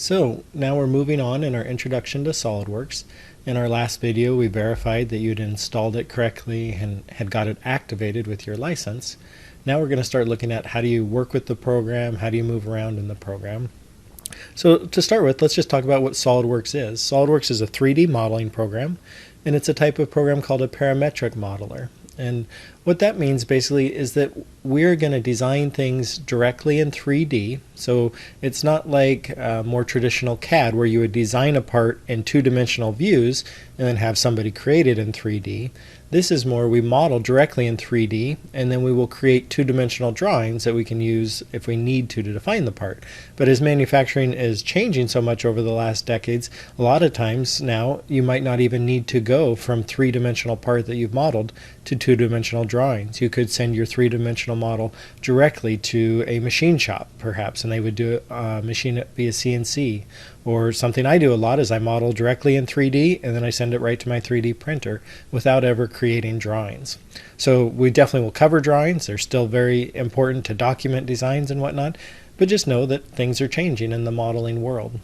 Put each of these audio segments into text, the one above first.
So now we're moving on in our introduction to SolidWorks. In our last video we verified that you'd installed it correctly and had got it activated with your license. Now we're going to start looking at how do you work with the program, how do you move around in the program. So to start with, let's just talk about what SolidWorks is. SolidWorks is a 3D modeling program, and it's a type of program called a parametric modeler. And what that means basically is that we're going to design things directly in 3D. So it's not like more traditional CAD where you would design a part in two-dimensional views and then have somebody create it in 3D. This is more we model directly in 3D, and then we will create two-dimensional drawings that we can use if we need to define the part. But as manufacturing is changing so much over the last decades, a lot of times now you might not even need to go from three-dimensional part that you've modeled to two-dimensional drawings. You could send your three-dimensional model directly to a machine shop, perhaps, and they would do a machine it via CNC. Or something I do a lot is I model directly in 3D and then I send it right to my 3D printer without ever creating drawings. So we definitely will cover drawings. They're still very important to document designs and whatnot, but just know that things are changing in the modeling world.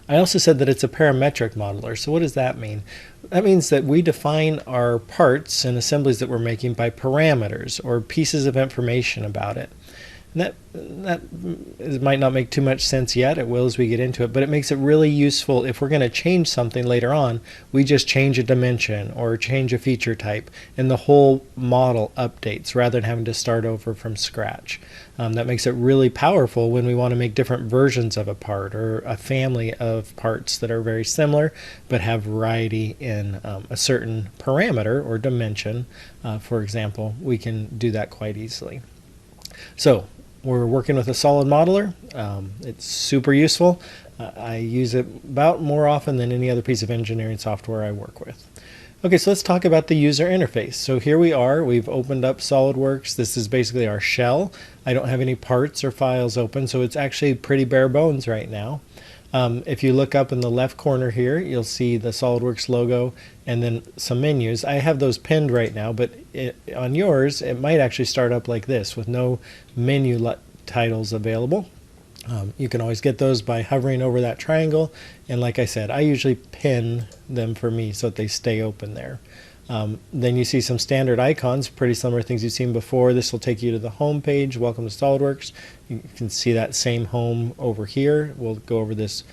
I also said that it's a parametric modeler. So what does that mean? That means that we define our parts and assemblies that we're making by parameters or pieces of information about it. And that might not make too much sense yet. It will as we get into it, but it makes it really useful if we're going to change something later on. We just change a dimension or change a feature type, and the whole model updates rather than having to start over from scratch. That makes it really powerful when we want to make different versions of a part or a family of parts that are very similar but have variety in a certain parameter or dimension. For example, we can do that quite easily. So we're working with a solid modeler. It's super useful. I use it about more often than any other piece of engineering software I work with. Okay, so let's talk about the user interface. So here we are. We've opened up SolidWorks. This is basically our shell. I don't have any parts or files open, so it's actually pretty bare bones right now. If you look up in the left corner here, you'll see the SolidWorks logo and then some menus. I have those pinned right now, but on yours, it might actually start up like this with no menu titles available. You can always get those by hovering over that triangle. And like I said, I usually pin them for me so that they stay open there. Then you see some standard icons, pretty similar things you've seen before. This will take you to the home page. Welcome to SolidWorks. You can see that same home over here. We'll go over this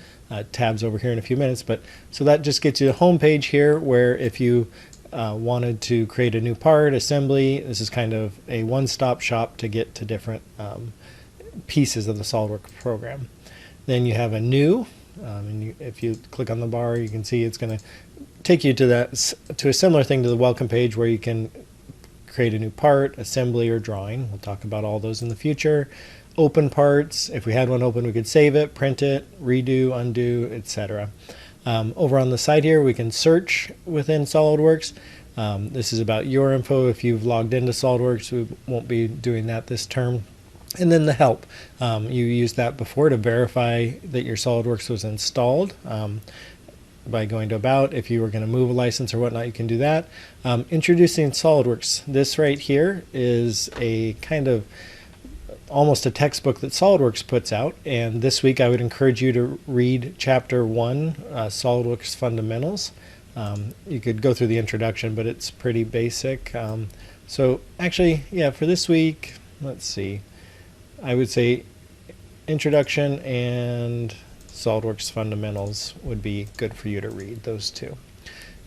tabs over here in a few minutes. But so that just gets you the home page here, where if you wanted to create a new part, assembly, this is kind of a one-stop shop to get to different pieces of the SolidWorks program. Then you have a new, and if you click on the bar, you can see it's going to take you to a similar thing to the welcome page where you can create a new part, assembly, or drawing. We'll talk about all those in the future. Open parts, if we had one open, we could save it, print it, redo, undo, etc. Over on the side here, we can search within SolidWorks. This is about your info. If you've logged into SolidWorks, we won't be doing that this term. And then the help. You used that before to verify that your SolidWorks was installed. By going to About. If you were going to move a license or whatnot, you can do that. Introducing SolidWorks. This right here is a kind of almost a textbook that SolidWorks puts out, and this week I would encourage you to read Chapter 1, SolidWorks Fundamentals. You could go through the introduction, but it's pretty basic. So actually, yeah, for this week, let's see, I would say Introduction and SolidWorks Fundamentals would be good for you to read, those two.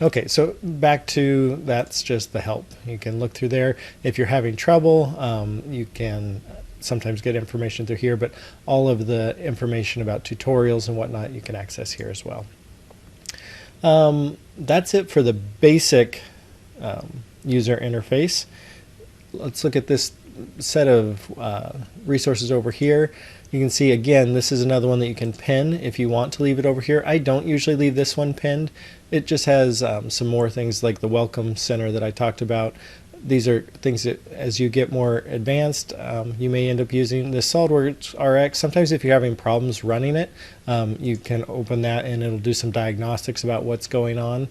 Okay, so back to that's just the help. You can look through there. If you're having trouble, you can sometimes get information through here, but all of the information about tutorials and whatnot you can access here as well. That's it for the basic user interface. Let's look at this set of resources over here. You can see again, this is another one that you can pin if you want to leave it over here. I don't usually leave this one pinned. It just has some more things like the Welcome Center that I talked about. These are things that as you get more advanced, you may end up using the SolidWorks RX. Sometimes if you're having problems running it, you can open that and it'll do some diagnostics about what's going on.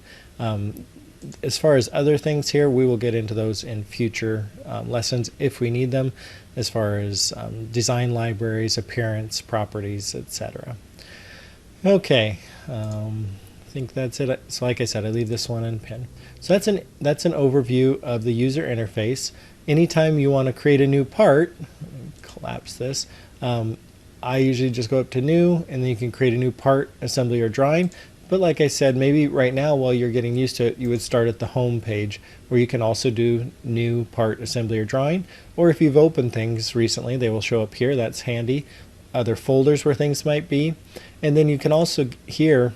As far as other things here, we will get into those in future lessons if we need them, as far as design libraries, appearance, properties, etc. Okay, I think that's it. So like I said, I leave this one in pen. So that's an overview of the user interface. Anytime you want to create a new part, collapse this, I usually just go up to new, and then you can create a new part, assembly, or drawing. But like I said, maybe right now while you're getting used to it, you would start at the home page where you can also do new part, assembly, or drawing. Or if you've opened things recently, they will show up here. That's handy. Other folders where things might be. And then you can also here,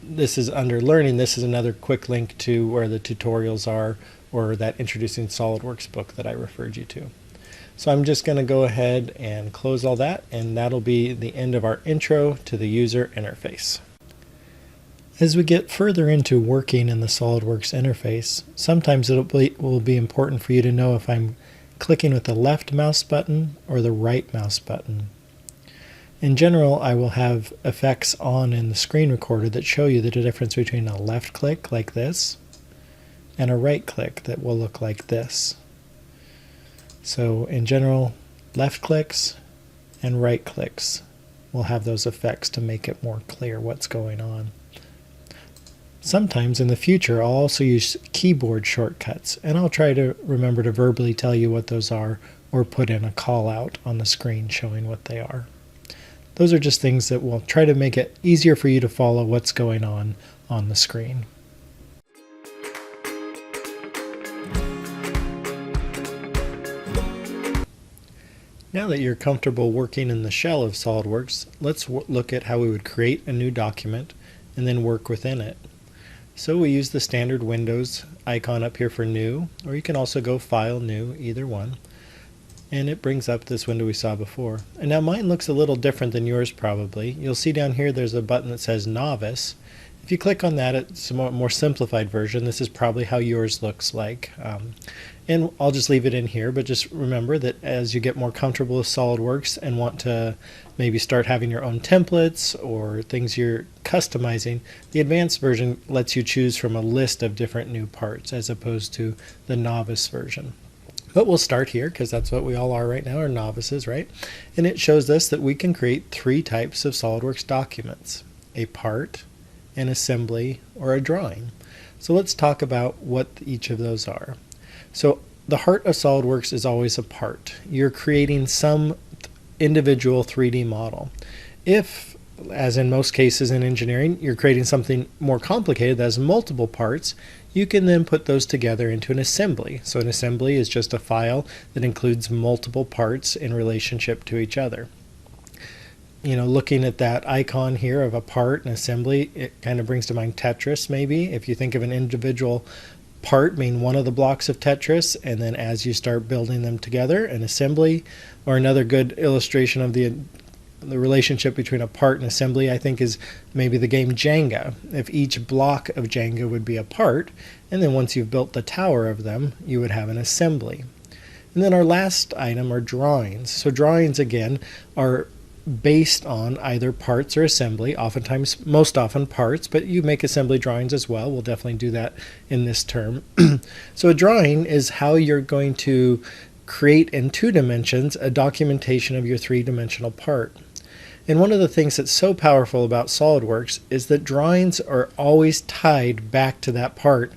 this is under learning, this is another quick link to where the tutorials are, or that Introducing SolidWorks book that I referred you to. So I'm just going to go ahead and close all that, and that'll be the end of our intro to the user interface. As we get further into working in the SolidWorks interface, sometimes it will be important for you to know if I'm clicking with the left mouse button or the right mouse button. In general, I will have effects on in the screen recorder that show you the difference between a left click like this and a right click that will look like this. So in general, left clicks and right clicks will have those effects to make it more clear what's going on. Sometimes in the future I'll also use keyboard shortcuts, and I'll try to remember to verbally tell you what those are or put in a call out on the screen showing what they are. Those are just things that will try to make it easier for you to follow what's going on the screen. Now that you're comfortable working in the shell of SolidWorks, let's look at how we would create a new document and then work within it. So we use the standard Windows icon up here for New, or you can also go File, New, either one. And it brings up this window we saw before. And now mine looks a little different than yours probably. You'll see down here there's a button that says Novice. If you click on that, it's a more simplified version. This is probably how yours looks like. And I'll just leave it in here, but just remember that as you get more comfortable with SolidWorks and want to maybe start having your own templates or things you're customizing, the advanced version lets you choose from a list of different new parts as opposed to the novice version. But we'll start here because that's what we all are right now, are novices, right? And it shows us that we can create three types of SolidWorks documents: a part, an assembly, or a drawing. So let's talk about what each of those are. So the heart of SolidWorks is always a part. You're creating some individual 3D model. If, as in most cases in engineering, you're creating something more complicated that has multiple parts, you can then put those together into an assembly. So an assembly is just a file that includes multiple parts in relationship to each other. You know, looking at that icon here of a part and assembly, it kind of brings to mind Tetris maybe. If you think of an individual part being one of the blocks of Tetris, and then as you start building them together, an assembly, or another good illustration of the relationship between a part and assembly, I think, is maybe the game Jenga. If each block of Jenga would be a part, and then once you've built the tower of them, you would have an assembly. And then our last item are drawings. So drawings, again, are based on either parts or assembly, oftentimes, most often parts, but you make assembly drawings as well. We'll definitely do that in this term. So a drawing is how you're going to create in 2 dimensions a documentation of your 3-dimensional part. And one of the things that's so powerful about SolidWorks is that drawings are always tied back to that part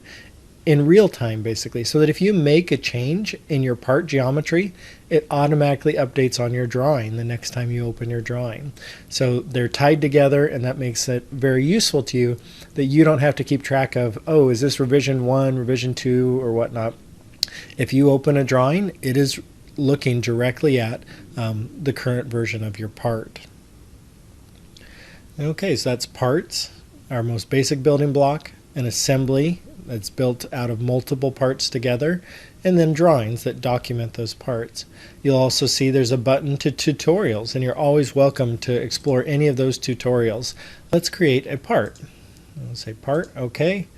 in real time, basically, so that if you make a change in your part geometry, it automatically updates on your drawing the next time you open your drawing. So they're tied together, and that makes it very useful to you that you don't have to keep track of, oh, is this revision 1, revision 2, or whatnot. If you open a drawing, it is looking directly at the current version of your part. Okay, so that's parts, our most basic building block, an assembly that's built out of multiple parts together, and then drawings that document those parts. You'll also see there's a button to tutorials, and you're always welcome to explore any of those tutorials. Let's create a part. I'll say part, okay.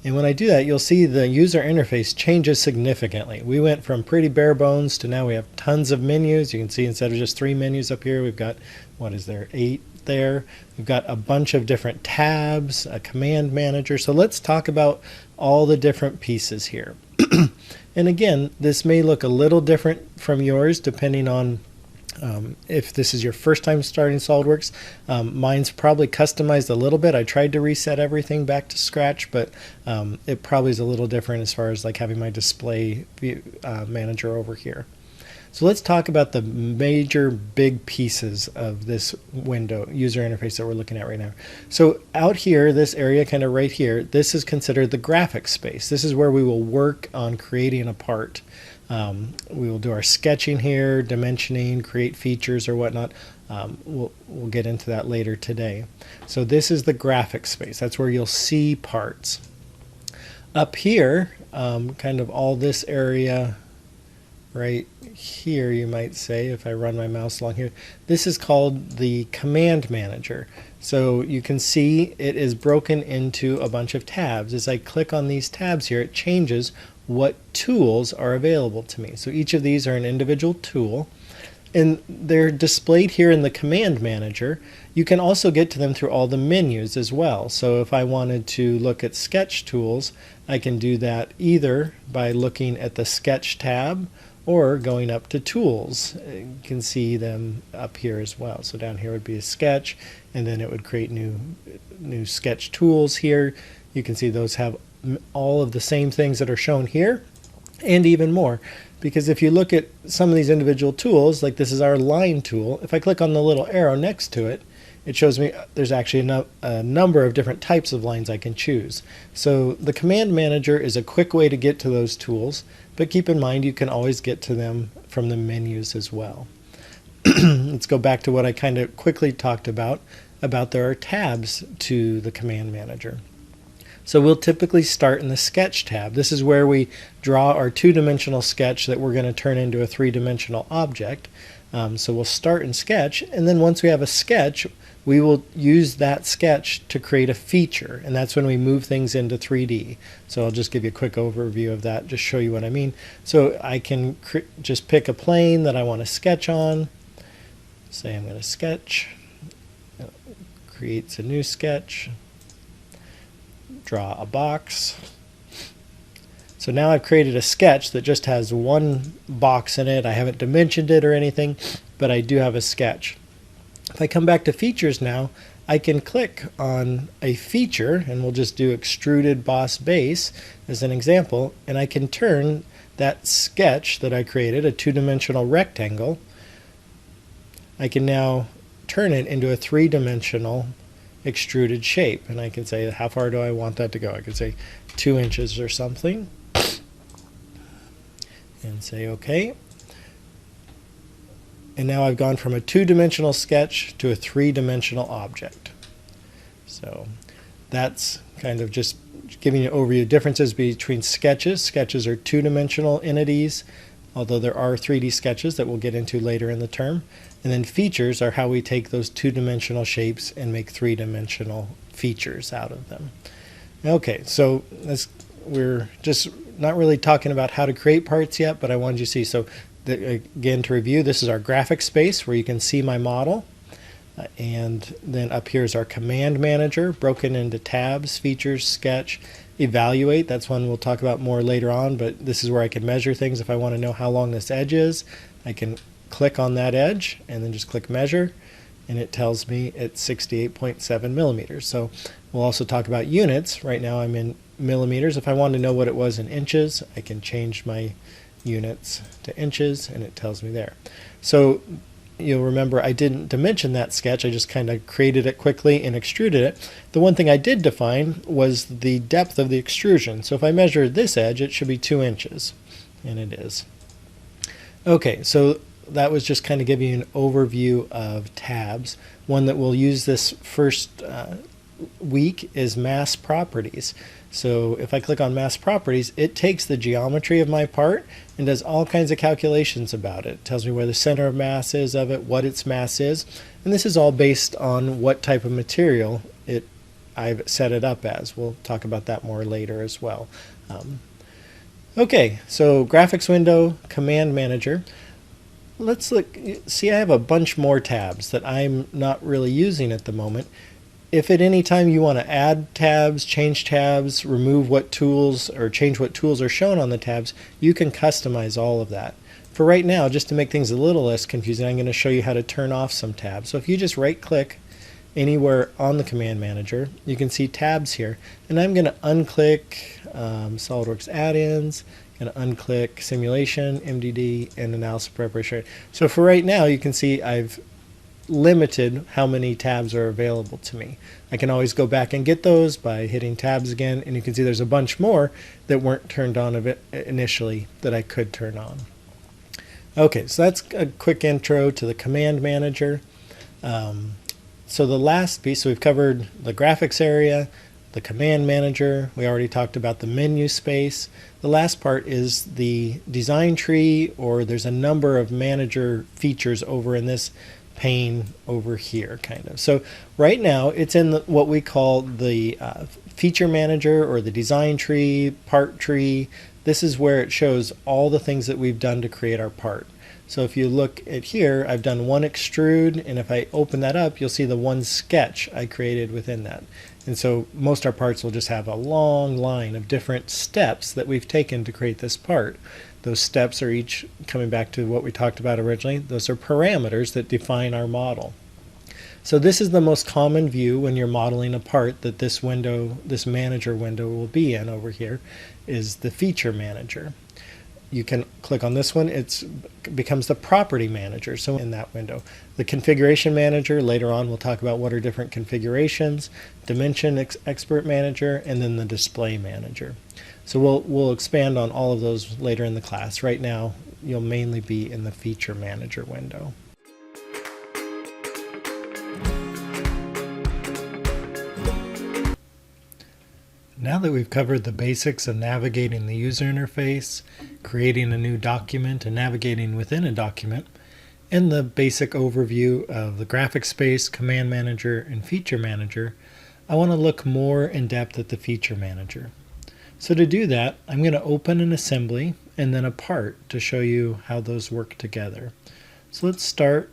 And when I do that, you'll see the user interface changes significantly. We went from pretty bare bones to now we have tons of menus. You can see instead of just 3 menus up here, we've got, what is there, 8 there. We've got a bunch of different tabs, a command manager. So let's talk about all the different pieces here. And again, this may look a little different from yours depending on If this is your first time starting SolidWorks, mine's probably customized a little bit. I tried to reset everything back to scratch, but it probably is a little different as far as like having my display view, manager over here. So let's talk about the major big pieces of this window user interface that we're looking at right now. So out here, this area kind of right here, this is considered the graphics space. This is where we will work on creating a part. We will do our sketching here, dimensioning, create features or whatnot. We'll get into that later today. So this is the graphics space. That's where you'll see parts. Up here, kind of all this area right here, you might say, if I run my mouse along here, this is called the command manager. So you can see it is broken into a bunch of tabs. As I click on these tabs here, it changes what tools are available to me. So each of these are an individual tool, and they're displayed here in the command manager. You can also get to them through all the menus as well. So if I wanted to look at sketch tools, I can do that either by looking at the sketch tab or going up to tools. You can see them up here as well. So down here would be a sketch, and then it would create new sketch tools here. You can see those have all of the same things that are shown here and even more, because if you look at some of these individual tools, like this is our line tool, if I click on the little arrow next to it, it shows me there's actually a number of different types of lines I can choose. So the command manager is a quick way to get to those tools, but keep in mind you can always get to them from the menus as well. Let's go back to what I kind of quickly talked about there are tabs to the command manager. So we'll typically start in the sketch tab. This is where we draw our two-dimensional sketch that we're going to turn into a three-dimensional object. So we'll start in sketch, and then once we have a sketch, we will use that sketch to create a feature, and that's when we move things into 3D. So I'll just give you a quick overview of that, just show you what I mean. So I can just pick a plane that I want to sketch on. Say I'm going to sketch, creates a new sketch, draw a box. So now I've created a sketch that just has one box in it. I haven't dimensioned it or anything, but I do have a sketch. If I come back to features now, I can click on a feature, and we'll just do extruded boss base as an example, and I can turn that sketch that I created, a two-dimensional rectangle, I can now turn it into a three-dimensional extruded shape, and I can say how far do I want that to go. I could say 2 inches or something, and say OK. And now I've gone from a two-dimensional sketch to a three-dimensional object. So that's kind of just giving you an overview of differences between sketches. Sketches are two-dimensional entities, although there are 3D sketches that we'll get into later in the term. And then features are how we take those two-dimensional shapes and make three-dimensional features out of them. Okay, so we're just not really talking about how to create parts yet, but I wanted you to see. So again, to review, this is our graphic space where you can see my model. And then up here is our command manager, broken into tabs, features, sketch, evaluate. That's one we'll talk about more later on, but this is where I can measure things. If I want to know how long this edge is, I can click on that edge and then just click measure, and it tells me it's 68.7 millimeters. So we'll also talk about units. Right now I'm in millimeters. If I want to know what it was in inches, I can change my units to inches, and it tells me there. So you'll remember I didn't dimension that sketch. I just kind of created it quickly and extruded it. The one thing I did define was the depth of the extrusion. So if I measure this edge, it should be 2 inches, and it is. Okay, so that was just kind of giving you an overview of tabs. One that we'll use this first week is mass properties. So if I click on mass properties, it takes the geometry of my part and does all kinds of calculations about it. It tells me where the center of mass is of it, what its mass is, and this is all based on what type of material I've set it up as. We'll talk about that more later as well. Okay, so graphics window, command manager. Let's look. See, I have a bunch more tabs that I'm not really using at the moment. If at any time you want to add tabs, change tabs, remove what tools, or change what tools are shown on the tabs, you can customize all of that. For right now, just to make things a little less confusing, I'm going to show you how to turn off some tabs. So if you just right click anywhere on the command manager, you can see tabs here, and I'm going to unclick SolidWorks add-ins, going to unclick simulation, MDD, and analysis preparation. So for right now, you can see I've limited how many tabs are available to me. I can always go back and get those by hitting tabs again, and you can see there's a bunch more that weren't turned on initially that I could turn on. Okay, so that's a quick intro to the command manager. So the last piece, so we've covered the graphics area, the command manager, we already talked about the menu space. The last part is the design tree, or there's a number of manager features over in this pane over here, kind of. So right now it's in what we call the feature manager, or the design tree, part tree. This is where it shows all the things that we've done to create our part. So if you look at here, I've done one extrude, and if I open that up, you'll see the one sketch I created within that. And so most of our parts will just have a long line of different steps that we've taken to create this part. Those steps are each, coming back to what we talked about originally, those are parameters that define our model. So this is the most common view when you're modeling a part that this window, this manager window will be in over here, is the feature manager. You can click on this one, it becomes the property manager, so in that window. The configuration manager, later on we'll talk about what are different configurations, dimension expert manager, and then the display manager. So we'll expand on all of those later in the class. Right now you'll mainly be in the feature manager window. Now that we've covered the basics of navigating the user interface, creating a new document, and navigating within a document, and the basic overview of the graphics space, command manager, and feature manager, I want to look more in depth at the feature manager. So to do that, I'm going to open an assembly and then a part to show you how those work together. So let's start.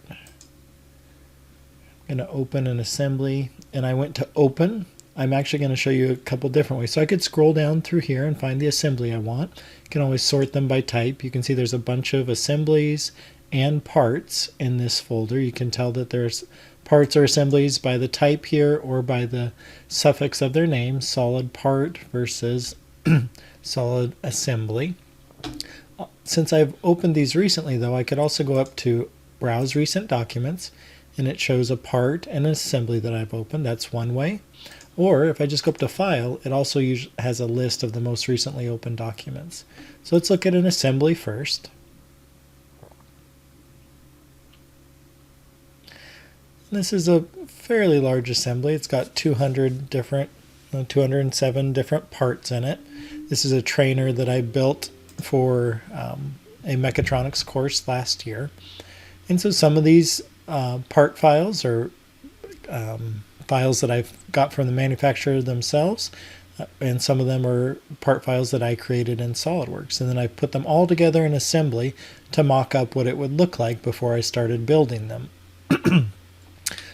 I'm going to open an assembly, and I went to open. I'm actually going to show you a couple different ways. So I could scroll down through here and find the assembly I want. You can always sort them by type. You can see there's a bunch of assemblies and parts in this folder. You can tell that there's parts or assemblies by the type here, or by the suffix of their name, solid part versus solid assembly. Since I've opened these recently though, I could also go up to browse recent documents, and it shows a part and an assembly that I've opened. That's one way. Or if I just go up to File, it also has a list of the most recently opened documents. So let's look at an assembly first. This is a fairly large assembly. It's got 207 different parts in it. This is a trainer that I built for a mechatronics course last year. And so some of these part files are files that I've got from the manufacturer themselves, and some of them are part files that I created in SolidWorks, and then I put them all together in assembly to mock up what it would look like before I started building them.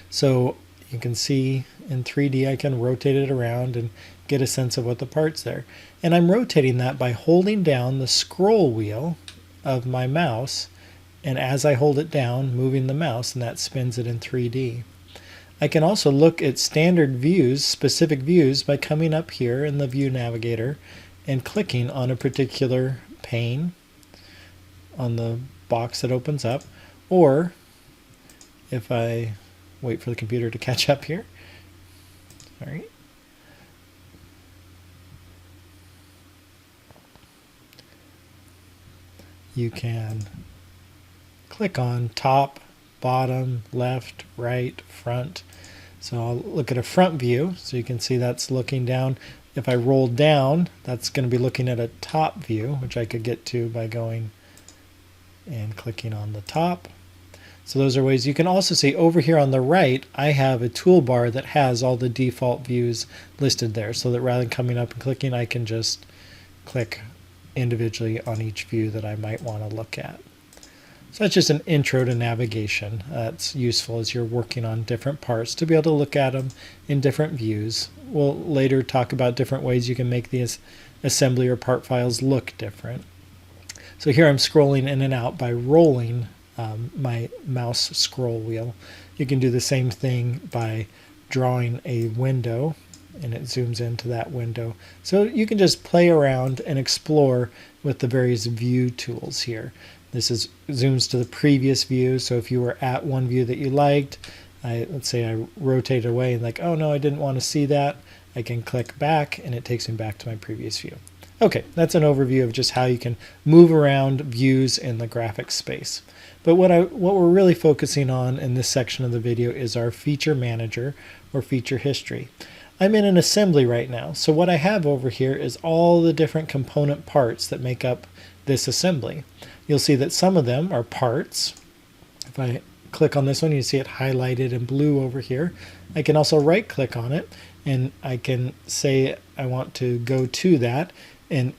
So you can see in 3D I can rotate it around and get a sense of what the part's there, and I'm rotating that by holding down the scroll wheel of my mouse, and as I hold it down, moving the mouse, and that spins it in 3D. I can also look at standard views, specific views, by coming up here in the View Navigator and clicking on a particular pane on the box that opens up. Or if I wait for the computer to catch up here. All right. You can click on top, bottom, left, right, front. So I'll look at a front view, so you can see that's looking down. If I roll down, that's going to be looking at a top view, which I could get to by going and clicking on the top. So those are ways. You can also see over here on the right, I have a toolbar that has all the default views listed there, so that rather than coming up and clicking, I can just click individually on each view that I might want to look at. So that's just an intro to navigation. That's useful as you're working on different parts to be able to look at them in different views. We'll later talk about different ways you can make these assembly or part files look different. So here I'm scrolling in and out by rolling my mouse scroll wheel. You can do the same thing by drawing a window, and it zooms into that window. So you can just play around and explore with the various view tools here. This zooms to the previous view, so if you were at one view that you liked, let's say I rotate away and like, oh no, I didn't want to see that, I can click back and it takes me back to my previous view. Okay, that's an overview of just how you can move around views in the graphics space. But what we're really focusing on in this section of the video is our feature manager or feature history. I'm in an assembly right now, so what I have over here is all the different component parts that make up this assembly. You'll see that some of them are parts. If I click on this one, you see it highlighted in blue over here. I can also right click on it and I can say I want to go to that, and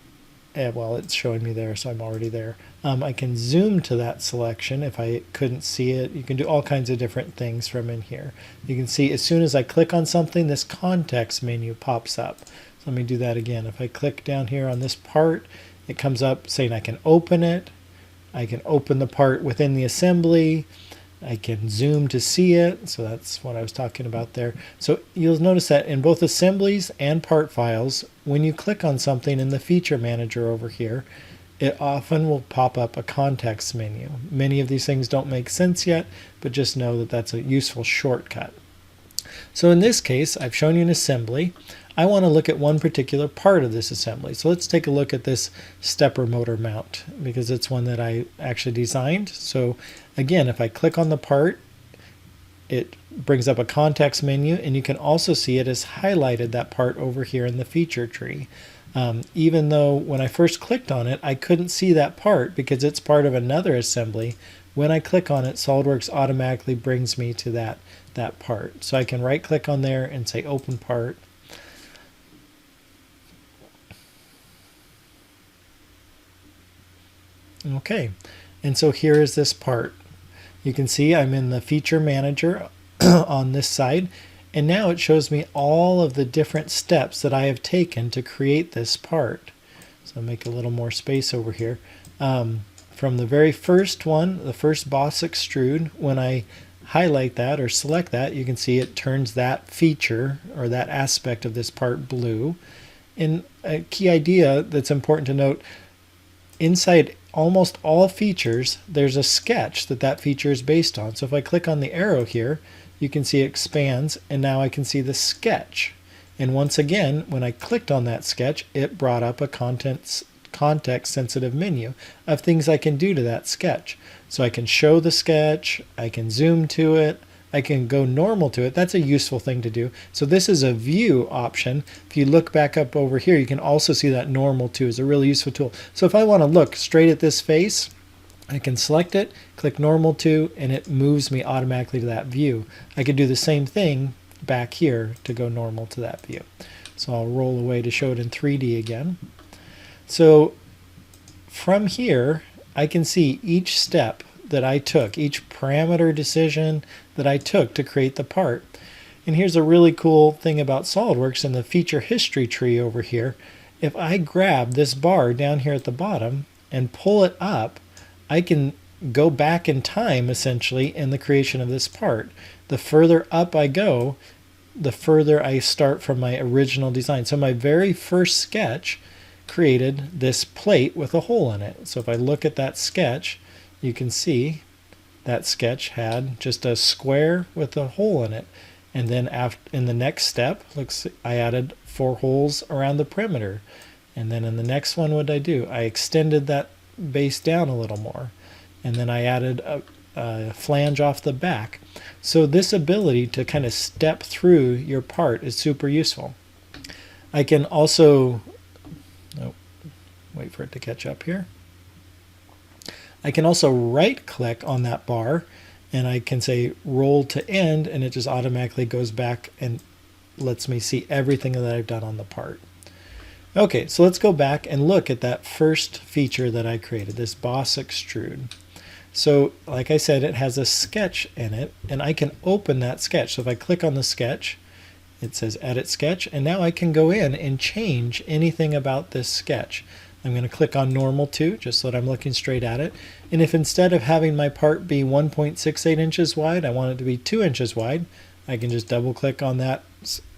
well, it's showing me there, so I'm already there. I can zoom to that selection if I couldn't see it. You can do all kinds of different things from in here. You can see as soon as I click on something, this context menu pops up. So let me do that again. If I click down here on this part, it comes up saying I can open it. I can open the part within the assembly. I can zoom to see it. So that's what I was talking about there. So you'll notice that in both assemblies and part files, when you click on something in the feature manager over here, it often will pop up a context menu. Many of these things don't make sense yet, but just know that that's a useful shortcut. So in this case, I've shown you an assembly. I want to look at one particular part of this assembly. So let's take a look at this stepper motor mount, because it's one that I actually designed. So again, if I click on the part, it brings up a context menu, and you can also see it has highlighted that part over here in the feature tree. Even though when I first clicked on it, I couldn't see that part because it's part of another assembly. When I click on it, SOLIDWORKS automatically brings me to that part. So I can right click on there and say open part. Okay, and so here is this part. You can see I'm in the feature manager on this side, and now it shows me all of the different steps that I have taken to create this part. So I'll make a little more space over here. From the very first one, the first boss extrude, when I highlight that or select that, you can see it turns that feature or that aspect of this part blue. And a key idea that's important to note, inside almost all features, there's a sketch that feature is based on. So if I click on the arrow here, you can see it expands, and now I can see the sketch. And once again, when I clicked on that sketch, it brought up a context-sensitive menu of things I can do to that sketch. So I can show the sketch, I can zoom to it, I can go normal to it. That's a useful thing to do. So this is a view option. If you look back up over here, you can also see that normal to is a really useful tool. So if I want to look straight at this face, I can select it, click normal to, and it moves me automatically to that view. I could do the same thing back here to go normal to that view. So I'll roll away to show it in 3D again. So from here, I can see each step that I took, each parameter decision that I took to create the part. And here's a really cool thing about SOLIDWORKS in the feature history tree over here. If I grab this bar down here at the bottom and pull it up, I can go back in time essentially in the creation of this part. The further up I go, the further I start from my original design. So my very first sketch created this plate with a hole in it. So if I look at that sketch, you can see that sketch had just a square with a hole in it. And then in the next step, I added 4 holes around the perimeter. And then in the next one, what did I do? I extended that base down a little more. And then I added a flange off the back. So this ability to kind of step through your part is super useful. I can also, wait for it to catch up here. I can also right click on that bar and I can say roll to end, and it just automatically goes back and lets me see everything that I've done on the part. Okay, so let's go back and look at that first feature that I created, this boss extrude. So like I said, it has a sketch in it, and I can open that sketch. So if I click on the sketch, it says edit sketch, and now I can go in and change anything about this sketch. I'm going to click on normal to, just so that I'm looking straight at it. And if instead of having my part be 1.68 inches wide, I want it to be 2 inches wide, I can just double click on that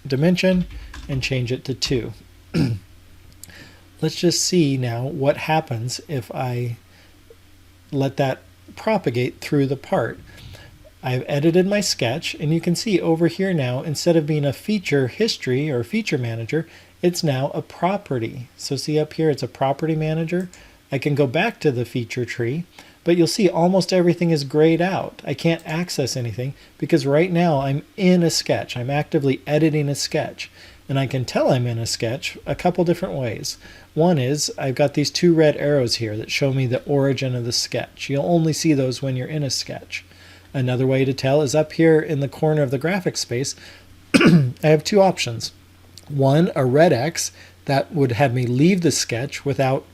dimension and change it to 2. Let's just see now what happens if I let that propagate through the part. I've edited my sketch, and you can see over here now, instead of being a feature history or feature manager, it's now a property. So see up here, it's a property manager. I can go back to the feature tree, but you'll see almost everything is grayed out. I can't access anything because right now I'm in a sketch. I'm actively editing a sketch, and I can tell I'm in a sketch a couple different ways. One is I've got these 2 red arrows here that show me the origin of the sketch. You'll only see those when you're in a sketch. Another way to tell is up here in the corner of the graphics space, I have 2 options. One, a red X that would have me leave the sketch without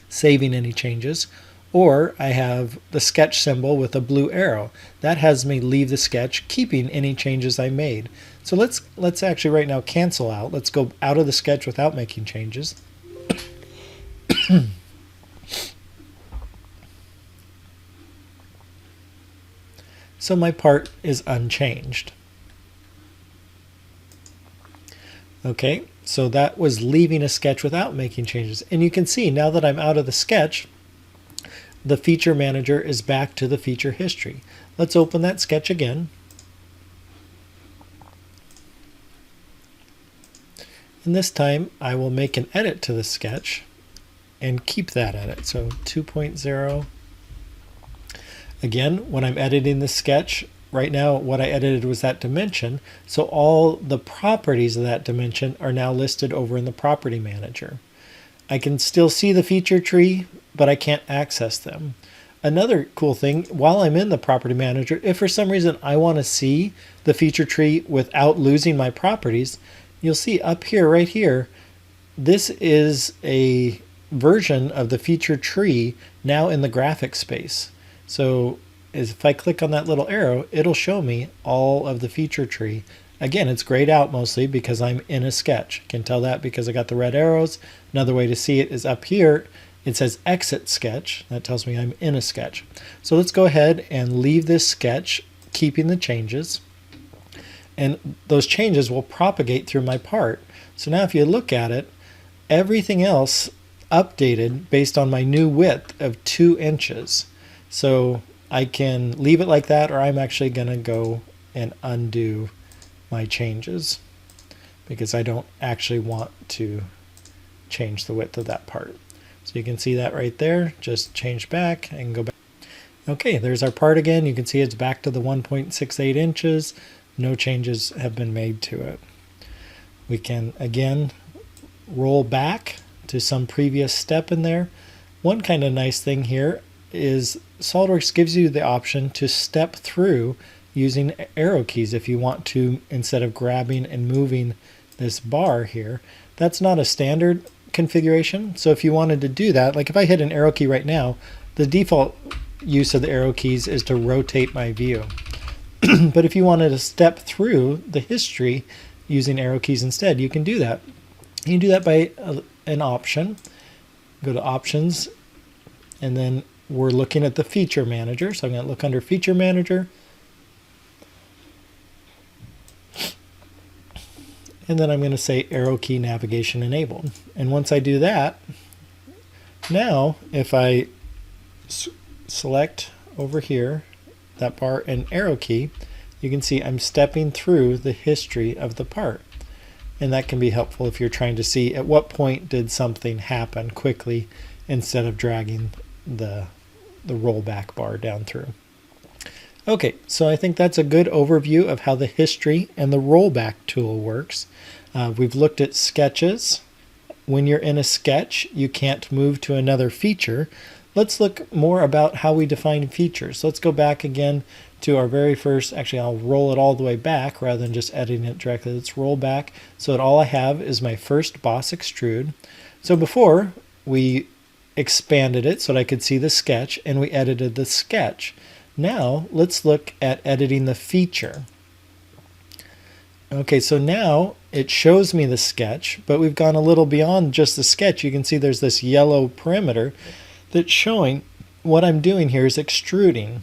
saving any changes, or I have the sketch symbol with a blue arrow. That has me leave the sketch, keeping any changes I made. So let's actually right now cancel out. Let's go out of the sketch without making changes. So my part is unchanged. Okay, so that was leaving a sketch without making changes. And you can see now that I'm out of the sketch, the feature manager is back to the feature history. Let's open that sketch again. And this time I will make an edit to the sketch and keep that edit. So 2.0. Again, when I'm editing the sketch, right now what I edited was that dimension. So all the properties of that dimension are now listed over in the property manager. I can still see the feature tree, but I can't access them. Another cool thing, while I'm in the property manager, if for some reason I want to see the feature tree without losing my properties, you'll see up here, right here, this is a version of the feature tree now in the graphics space. So if I click on that little arrow, it'll show me all of the feature tree. Again, it's grayed out mostly because I'm in a sketch. I can tell that because I got the red arrows. Another way to see it is up here. It says exit sketch. That tells me I'm in a sketch. So let's go ahead and leave this sketch, keeping the changes. And those changes will propagate through my part. So now if you look at it, everything else updated based on my new width of 2 inches. So I can leave it like that, or I'm actually going to go and undo my changes because I don't actually want to change the width of that part. So you can see that right there. Just change back and go back. Okay, there's our part again. You can see it's back to the 1.68 inches. No changes have been made to it. We can again roll back to some previous step in there. One kind of nice thing here is Solidworks gives you the option to step through using arrow keys if you want to, instead of grabbing and moving this bar here. That's not a standard configuration, so if you wanted to do that, like if I hit an arrow key right now, the default use of the arrow keys is to rotate my view. But if you wanted to step through the history using arrow keys instead, you can do that. You can do that by an option. Go to options, and then we're looking at the feature manager. So I'm going to look under feature manager. And then I'm going to say arrow key navigation enabled. And once I do that, now if I select over here that bar and arrow key, you can see I'm stepping through the history of the part. And that can be helpful if you're trying to see at what point did something happen quickly instead of dragging the rollback bar down through. Okay, so I think that's a good overview of how the history and the rollback tool works. We've looked at sketches. When you're in a sketch, you can't move to another feature. Let's look more about how we define features. So let's go back again to our very first, actually I'll roll it all the way back rather than just editing it directly. Let's roll back so that all I have is my first boss extrude. So before we expanded it so that I could see the sketch, and we edited the sketch. Now let's look at editing the feature. Okay, so now it shows me the sketch, but we've gone a little beyond just the sketch. You can see there's this yellow perimeter that's showing what I'm doing here is extruding.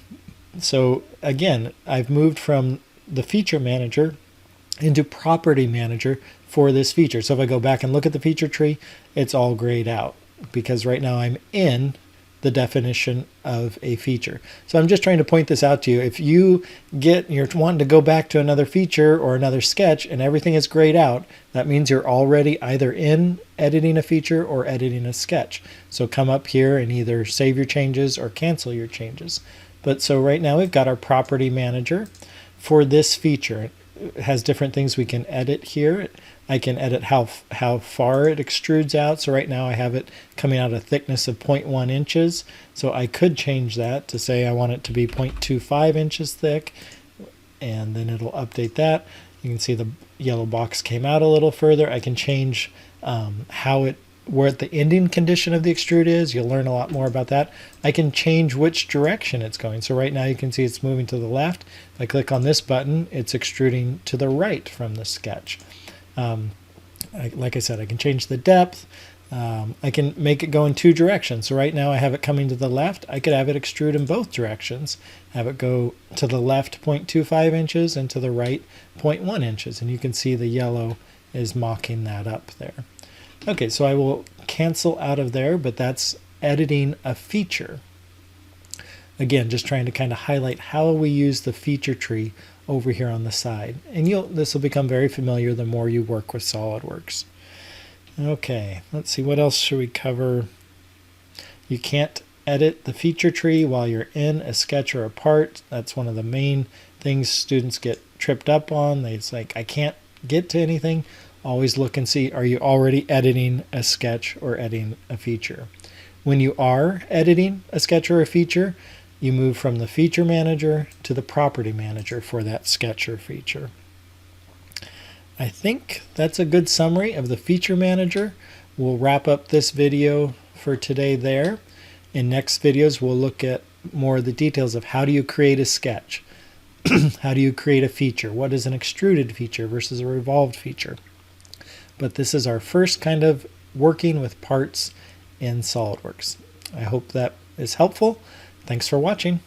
So again, I've moved from the feature manager into property manager for this feature. So if I go back and look at the feature tree, it's all grayed out because right now I'm in the definition of a feature. So I'm just trying to point this out to you. If you're wanting to go back to another feature or another sketch and everything is grayed out, that means you're already either in editing a feature or editing a sketch. So come up here and either save your changes or cancel your changes. But so right now we've got our property manager for this feature. It has different things we can edit here. I can edit how far it extrudes out. So right now I have it coming out a thickness of 0.1 inches. So I could change that to say I want it to be 0.25 inches thick, and then it'll update that. You can see the yellow box came out a little further. I can change where the ending condition of the extrude is. You'll learn a lot more about that. I can change which direction it's going. So right now you can see it's moving to the left. If I click on this button, it's extruding to the right from the sketch. Like I said, I can change the depth. I can make it go in two directions. So right now I have it coming to the left. I could have it extrude in both directions. Have it go to the left 0.25 inches and to the right 0.1 inches. And you can see the yellow is mocking that up there. Okay, so I will cancel out of there, but that's editing a feature. Again, just trying to kind of highlight how we use the feature tree over here on the side. And this will become very familiar the more you work with SolidWorks. Okay, let's see, what else should we cover? You can't edit the feature tree while you're in a sketch or a part. That's one of the main things students get tripped up on. It's like, I can't get to anything. Always look and see, are you already editing a sketch or editing a feature? When you are editing a sketch or a feature, you move from the feature manager to the property manager for that sketch or feature. I think that's a good summary of the feature manager. We'll wrap up this video for today there. In next videos, we'll look at more of the details of how do you create a sketch? How do you create a feature? What is an extruded feature versus a revolved feature? But this is our first kind of working with parts in SolidWorks. I hope that is helpful. Thanks for watching.